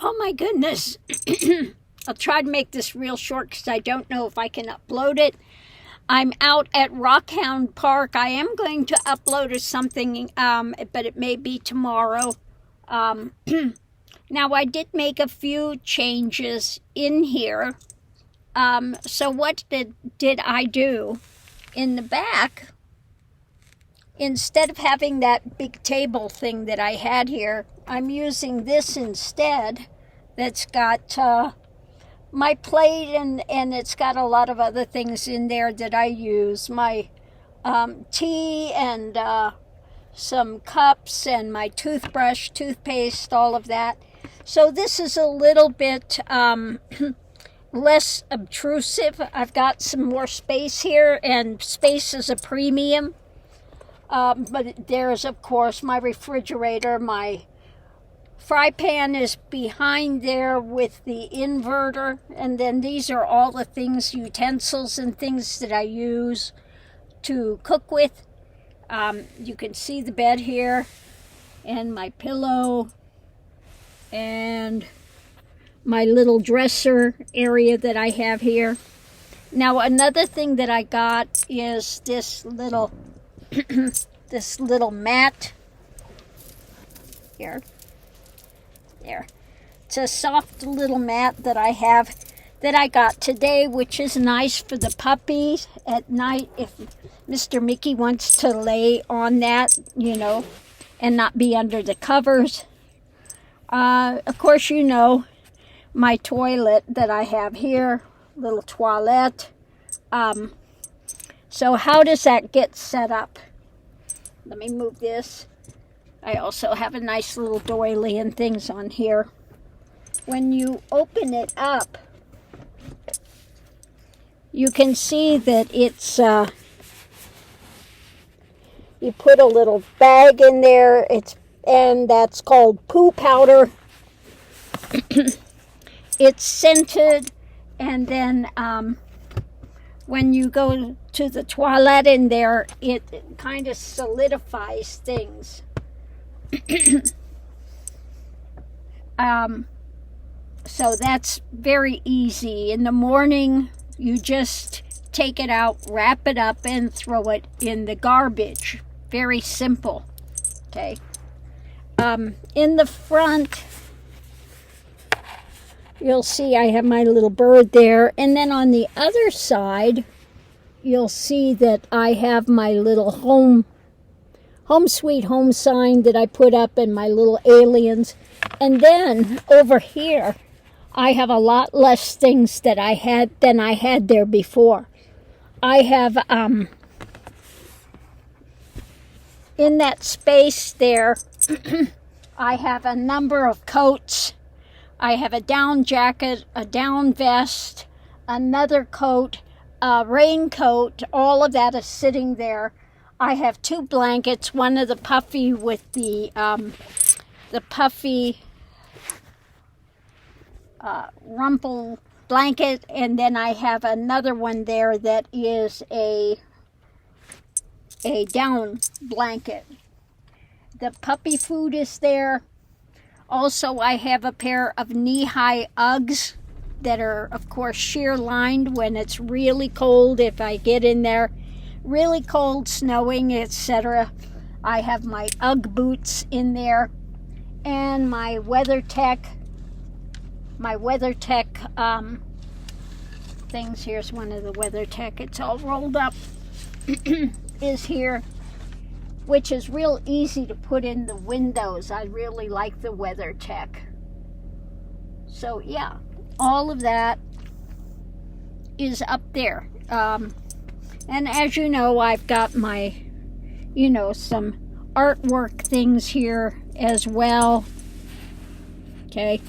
Oh my goodness. I'll try to make this real short because I don't know if I can upload it. I'm out at Rockhound Park. I am going to upload something, but it may be tomorrow. Now, I did make a few changes in here. So what did I do? In the back, instead of having that big table thing that I had here, I'm using this instead. That's got my plate and it's got a lot of other things in there that I use. My tea and some cups and my toothbrush, toothpaste, all of that. So this is a little bit less obtrusive. I've got some more space here, and space is a premium. But there's, of course, my refrigerator. My fry pan is behind there with the inverter. And then these are all the things, utensils and things that I use to cook with. You can see the bed here and my pillow and my little dresser area that I have here. Now, another thing that I got is this little this little mat here. There. It's a soft little mat that I have that I got today, which is nice for the puppies at night if Mr. Mickey wants to lay on that, you know, and not be under the covers. Of course, you know, my toilet that I have here, little toilette. So how does that get set up? Let me move this. I also have a nice little doily and things on here. When you open it up, you can see that it's, you put a little bag in there, and that's called poo powder. It's scented, and then when you go to the toilet in there, it kind of solidifies things. So that's very easy. In the morning, you just take it out, wrap it up, and throw it in the garbage. Very simple. Okay. In the front, you'll see I have my little bird there. And then on the other side, you'll see that I have my little home sweet home sign that I put up and my little aliens. And then over here, I have a lot less things that I had than I had there before. I have, in that space there, I have a number of coats. I have a down jacket, a down vest, another coat, a raincoat. All of that is sitting there. I have 2 blankets, one of the puffy with the puffy rumple blanket, and then I have another one there that is a down blanket. The puppy food is there. Also, I have a pair of knee-high Uggs that are, of course, sheer lined when it's really cold. If I get in there, really cold, snowing, etc. I have my Ugg boots in there, and my WeatherTech things. Here's one of the WeatherTech. It's all rolled up. Is here, which is real easy to put in the windows. I really like the WeatherTech. So yeah, all of that is up there. And as you know, I've got my, you know, some artwork things here as well. Okay.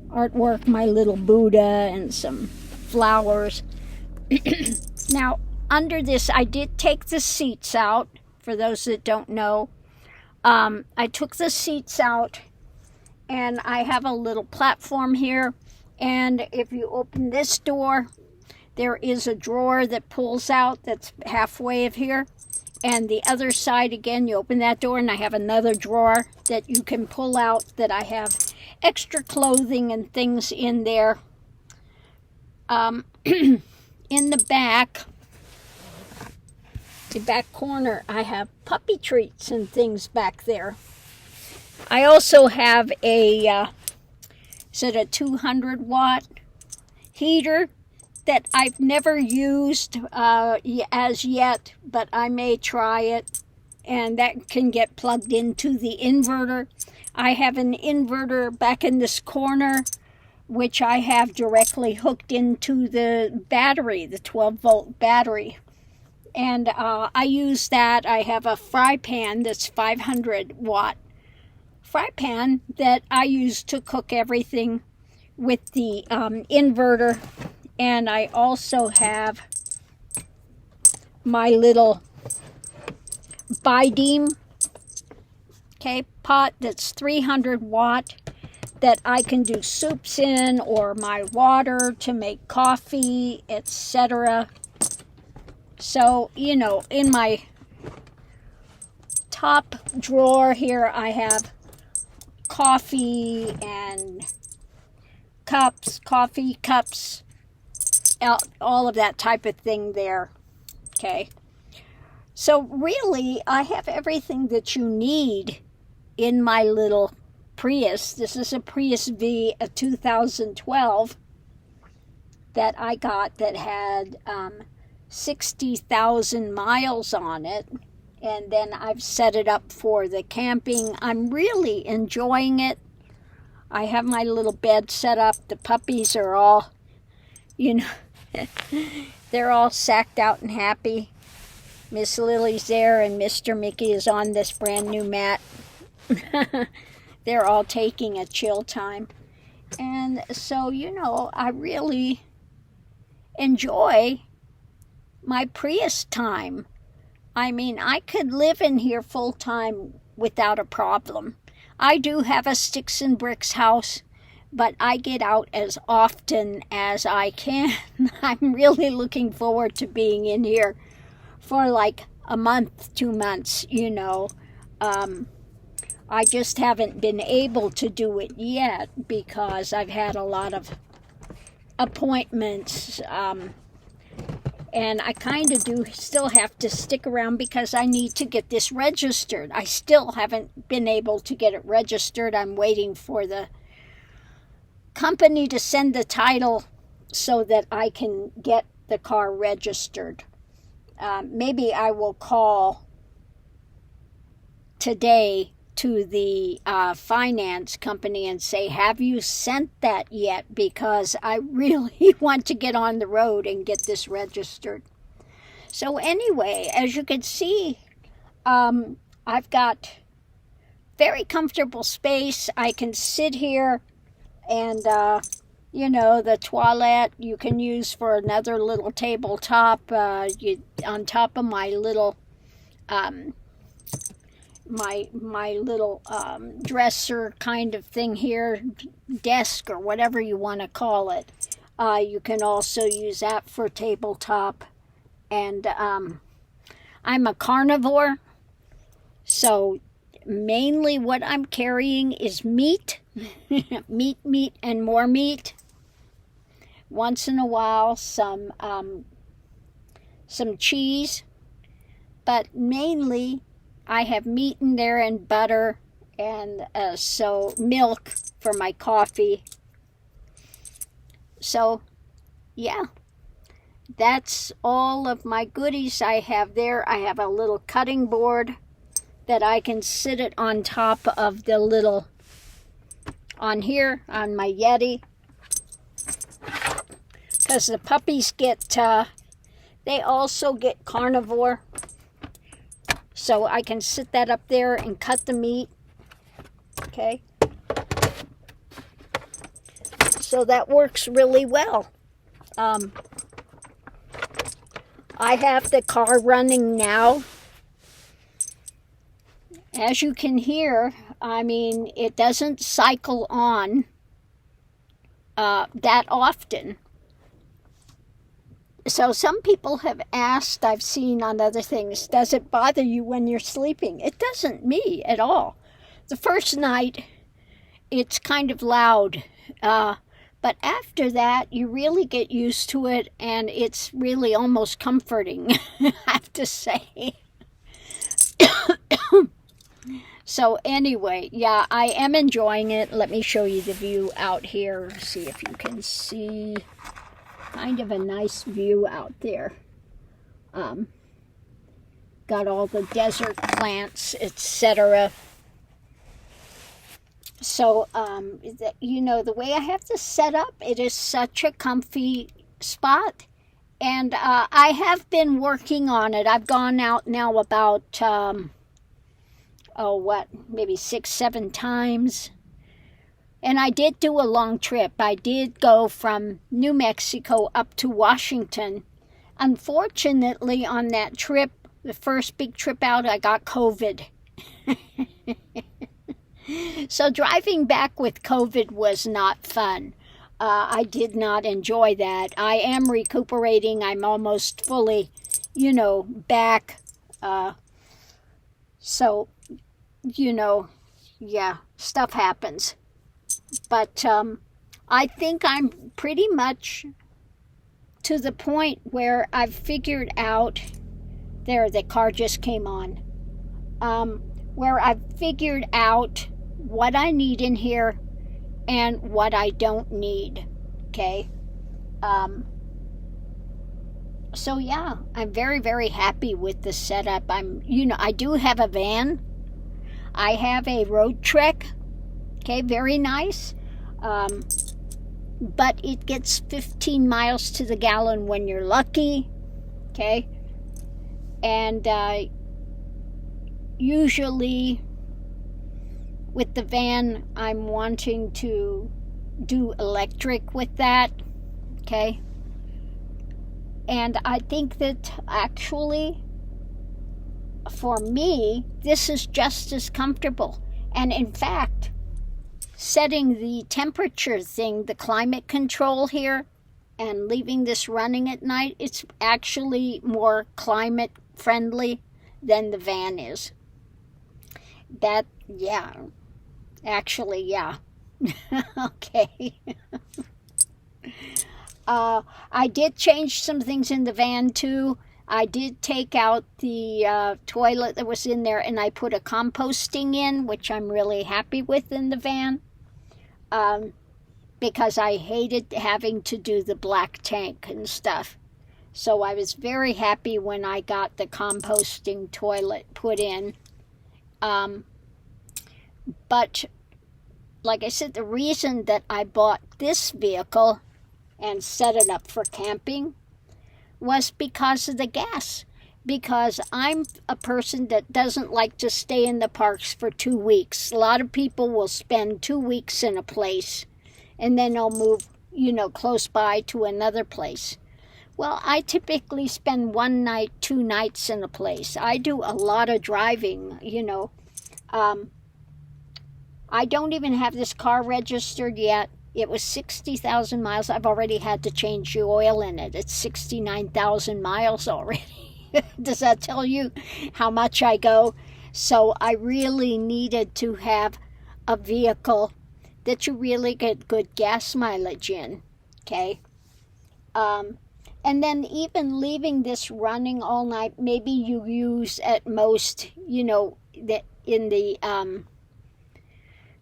Artwork, my little Buddha and some flowers. Now, under this, I did take the seats out, for those that don't know. I took the seats out, and I have a little platform here. And if you open this door, there is a drawer that pulls out that's halfway of here. And the other side, again, you open that door and I have another drawer that you can pull out that I have extra clothing and things in there. In the back corner, I have puppy treats and things back there. I also have a 200 watt heater that I've never used as yet, but I may try it, and that can get plugged into the inverter. I have an inverter back in this corner, which I have directly hooked into the battery, the 12-volt battery. And I use that. I have a fry pan that's 500 watt fry pan that I use to cook everything with the inverter. And I also have my little Bideem, pot that's 300 watt that I can do soups in, or my water to make coffee, etc. So, in my top drawer here, I have coffee and coffee cups, all of that type of thing there. Okay. So really, I have everything that you need in my little Prius. This is a Prius V, a 2012 that I got that had 60,000 miles on it. And then I've set it up for the camping. I'm really enjoying it. I have my little bed set up. The puppies are all, they're all sacked out and happy. Miss Lily's there and Mr. Mickey is on this brand new mat. They're all taking a chill time. And so, I really enjoy my Prius time. I mean, I could live in here full time without a problem. I do have a sticks and bricks house, but I get out as often as I can. I'm really looking forward to being in here for like a month, 2 months, I just haven't been able to do it yet because I've had a lot of appointments, and I kind of do still have to stick around because I need to get this registered. I still haven't been able to get it registered. I'm waiting for the company to send the title so that I can get the car registered. Maybe I will call today to the finance company and say, have you sent that yet? Because I really want to get on the road and get this registered. So anyway, as you can see, I've got very comfortable space. I can sit here and, the toilet you can use for another little tabletop on top of my little my little dresser kind of thing here, desk or whatever you want to call it. You can also use that for tabletop. And I'm a carnivore, so mainly what I'm carrying is meat, meat, and more meat. Once in a while, some cheese, but mainly I have meat in there and butter, and so milk for my coffee. So, yeah, that's all of my goodies I have there. I have a little cutting board that I can sit it on top of the little, on here, on my Yeti. Because the puppies they also get carnivore. So I can sit that up there and cut the meat. Okay. So that works really well. I have the car running now. As you can hear, I mean, it doesn't cycle on that often. So some people have asked, I've seen on other things, does it bother you when you're sleeping? It doesn't me at all. The first night, it's kind of loud. But after that, you really get used to it, and it's really almost comforting, I have to say. So anyway, yeah, I am enjoying it. Let me show you the view out here. See if you can see. Kind of a nice view out there. Got all the desert plants, etc. So, the way I have this set up, it is such a comfy spot. And I have been working on it. I've gone out now about, maybe 6, 7 times. And I did do a long trip. I did go from New Mexico up to Washington. Unfortunately, on that trip, the first big trip out, I got COVID. So driving back with COVID was not fun. I did not enjoy that. I am recuperating. I'm almost fully, back. So, stuff happens. But I think I'm pretty much to the point where I've figured out, there, the car just came on, where I've figured out what I need in here and what I don't need, okay? So yeah, I'm very, very happy with the setup. I do have a van. I have a Roadtrek. Okay, very nice. But it gets 15 miles to the gallon when you're lucky. Okay. And usually with the van, I'm wanting to do electric with that. Okay. And I think that actually, for me, this is just as comfortable. And in fact, setting the temperature thing, the climate control here, and leaving this running at night, it's actually more climate friendly than the van is. That, yeah. Actually, yeah. Okay. I did change some things in the van too. I did take out the toilet that was in there, and I put a composting in, which I'm really happy with in the van, because I hated having to do the black tank and stuff. So I was very happy when I got the composting toilet put in. But like I said, the reason that I bought this vehicle and set it up for camping was because of the gas. Because I'm a person that doesn't like to stay in the parks for 2 weeks. A lot of people will spend 2 weeks in a place and then they'll move, close by to another place. Well, I typically spend 1 night, 2 nights in a place. I do a lot of driving, I don't even have this car registered yet. It was 60,000 miles. I've already had to change the oil in it. It's 69,000 miles already. Does that tell you how much I go? So I really needed to have a vehicle that you really get good gas mileage in, okay? And then even leaving this running all night, maybe you use at most,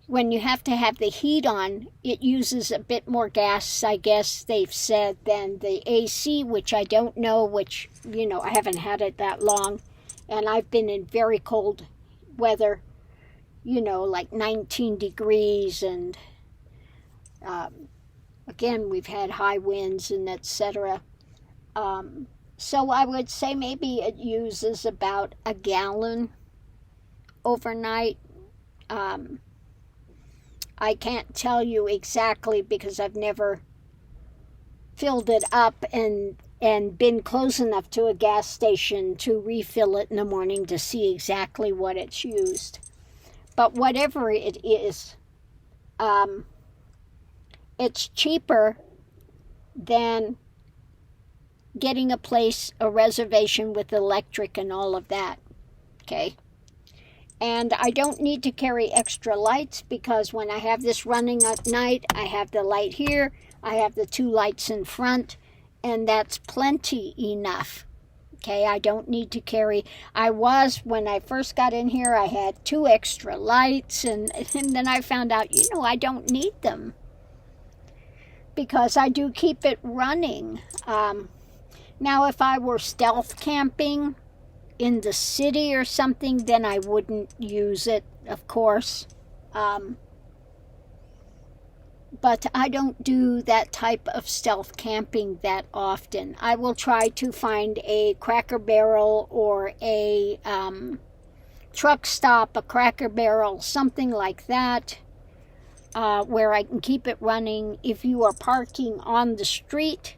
when you have to have the heat on, it uses a bit more gas, I guess they've said, than the AC, which I don't know, which, I haven't had it that long. And I've been in very cold weather, like 19 degrees. And again, we've had high winds and etc. So I would say maybe it uses about a gallon overnight. I can't tell you exactly because I've never filled it up and been close enough to a gas station to refill it in the morning to see exactly what it's used. But whatever it is, it's cheaper than getting a reservation with electric and all of that, okay? And I don't need to carry extra lights because when I have this running at night, I have the light here, I have the 2 lights in front, and that's plenty enough. Okay, I don't need to carry. When I first got in here, I had 2 extra lights, and then I found out, I don't need them because I do keep it running. Now, if I were stealth camping in the city or something, then I wouldn't use it, of course. But I don't do that type of stealth camping that often. I will try to find a Cracker Barrel or a truck stop, a Cracker Barrel, something like that, where I can keep it running. If you are parking on the street,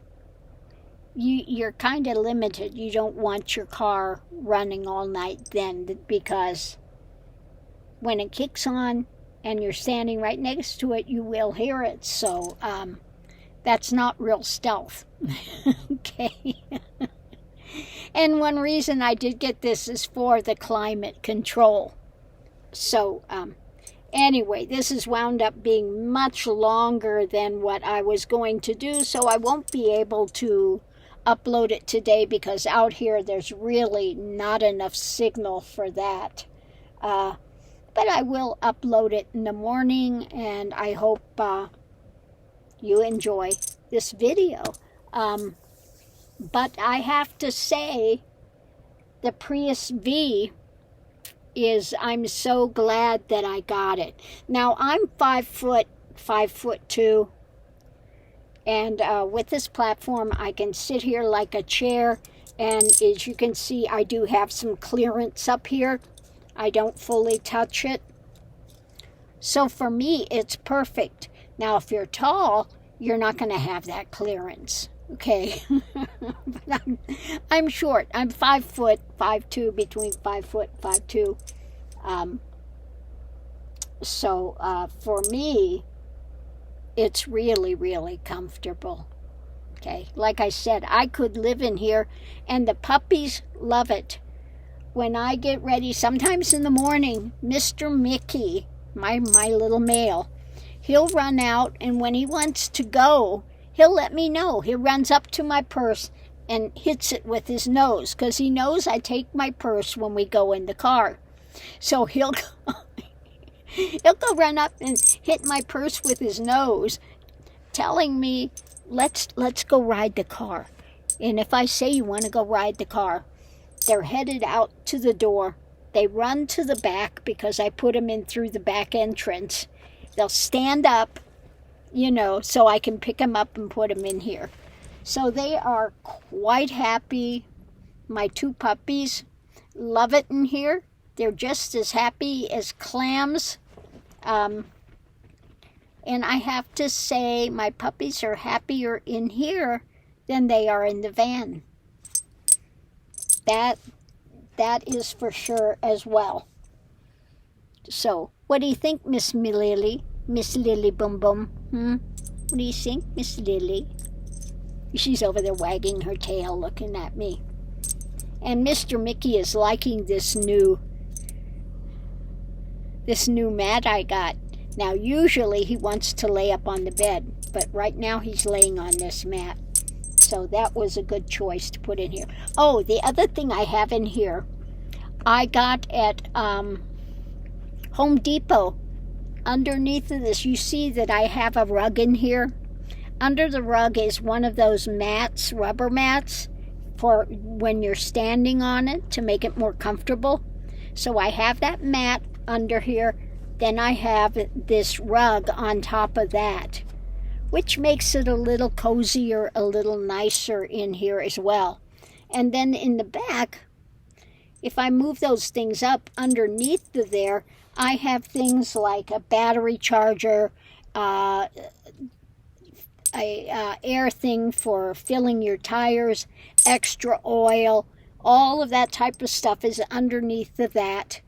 you're kind of limited. You don't want your car running all night then, because when it kicks on and you're standing right next to it, you will hear it. So that's not real stealth. Okay. And one reason I did get this is for the climate control. So anyway, this has wound up being much longer than what I was going to do, so I won't be able to upload it today because out here there's really not enough signal for that. But I will upload it in the morning, and I hope you enjoy this video. But I have to say, the Prius V I'm so glad that I got it. Now, I'm 5'2", and with this platform, I can sit here like a chair, and as you can see, I do have some clearance up here. I don't fully touch it. So for me, it's perfect. Now, if you're tall, you're not going to have that clearance. Okay. But I'm short. I'm 5 foot, 5'2", between 5 foot, 5'2". So for me, it's really, really comfortable. Okay. Like I said, I could live in here, and the puppies love it. When I get ready, sometimes in the morning, Mr. Mickey, my little male, he'll run out, and when he wants to go, he'll let me know. He runs up to my purse and hits it with his nose, because he knows I take my purse when we go in the car. So he'll go run up and hit my purse with his nose, telling me, let's go ride the car. And if I say you want to go ride the car, they're headed out to the door. They run to the back because I put them in through the back entrance. They'll stand up, so I can pick them up and put them in here. So they are quite happy. My 2 puppies love it in here. They're just as happy as clams. And I have to say, my puppies are happier in here than they are in the van. That is for sure as well. So, what do you think, Miss Lily? Miss Lily Boom Boom? What do you think, Miss Lily? She's over there wagging her tail, looking at me. And Mr. Mickey is liking this new mat I got. Now, usually he wants to lay up on the bed, but right now he's laying on this mat. So that was a good choice to put in here. Oh, the other thing I have in here, I got at Home Depot. Underneath of this, you see that I have a rug in here. Under the rug is one of those mats, rubber mats, for when you're standing on it to make it more comfortable. So I have that mat under here. Then I have this rug on top of that, which makes it a little cozier, a little nicer in here as well. And then in the back, if I move those things up underneath there, I have things like a battery charger, a air thing for filling your tires, extra oil, all of that type of stuff is underneath of that.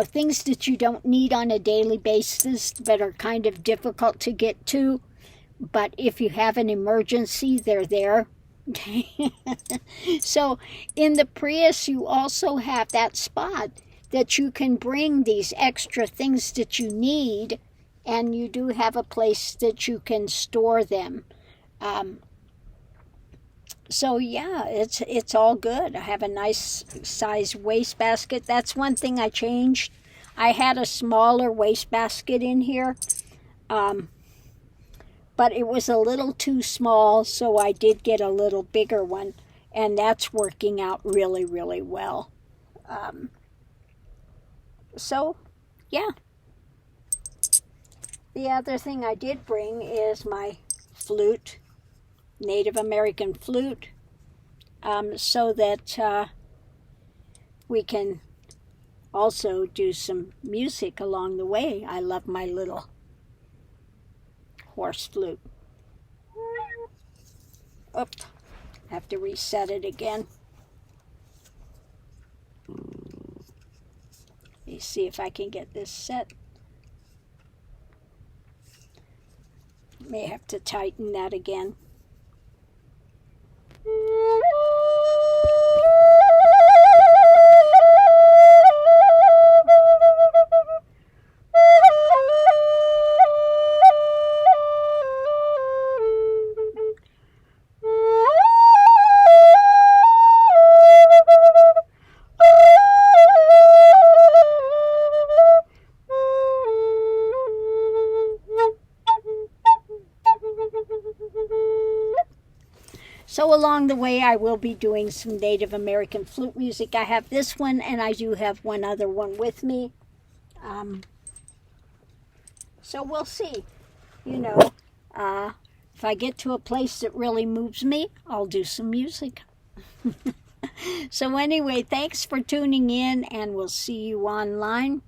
Things that you don't need on a daily basis but are kind of difficult to get to. But if you have an emergency, they're there. So in the Prius, you also have that spot that you can bring these extra things that you need, and you do have a place that you can store them. So yeah, it's all good. I have a nice size wastebasket. That's one thing I changed. I had a smaller wastebasket in here, but it was a little too small, so I did get a little bigger one, and that's working out really, really well. So yeah, the other thing I did bring is my flute, Native American flute, so that we can also do some music along the way. I love my little horse flute. Oops, have to reset it again. Let me see if I can get this set. May have to tighten that again. So along the way, I will be doing some Native American flute music. I have this one, and I do have one other one with me. So we'll see. You know, if I get to a place that really moves me, I'll do some music. So anyway, thanks for tuning in, and we'll see you online.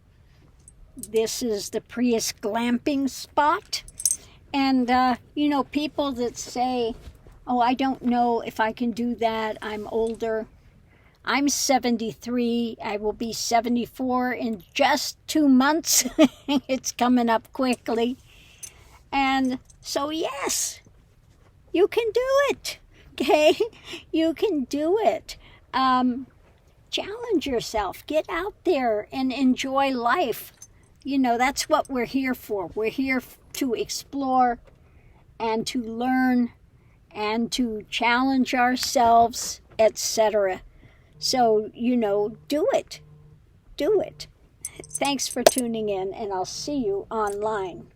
This is the Prius glamping spot. And, you know, people that say, oh, I don't know if I can do that. I'm older. I'm 73. I will be 74 in just 2 months. It's coming up quickly. And so, yes, you can do it. Okay? You can do it. Challenge yourself. Get out there and enjoy life. You know, that's what we're here for. We're here to explore and to learn and to challenge ourselves, etc. So, you know, do it. Do it. Thanks for tuning in, and I'll see you online.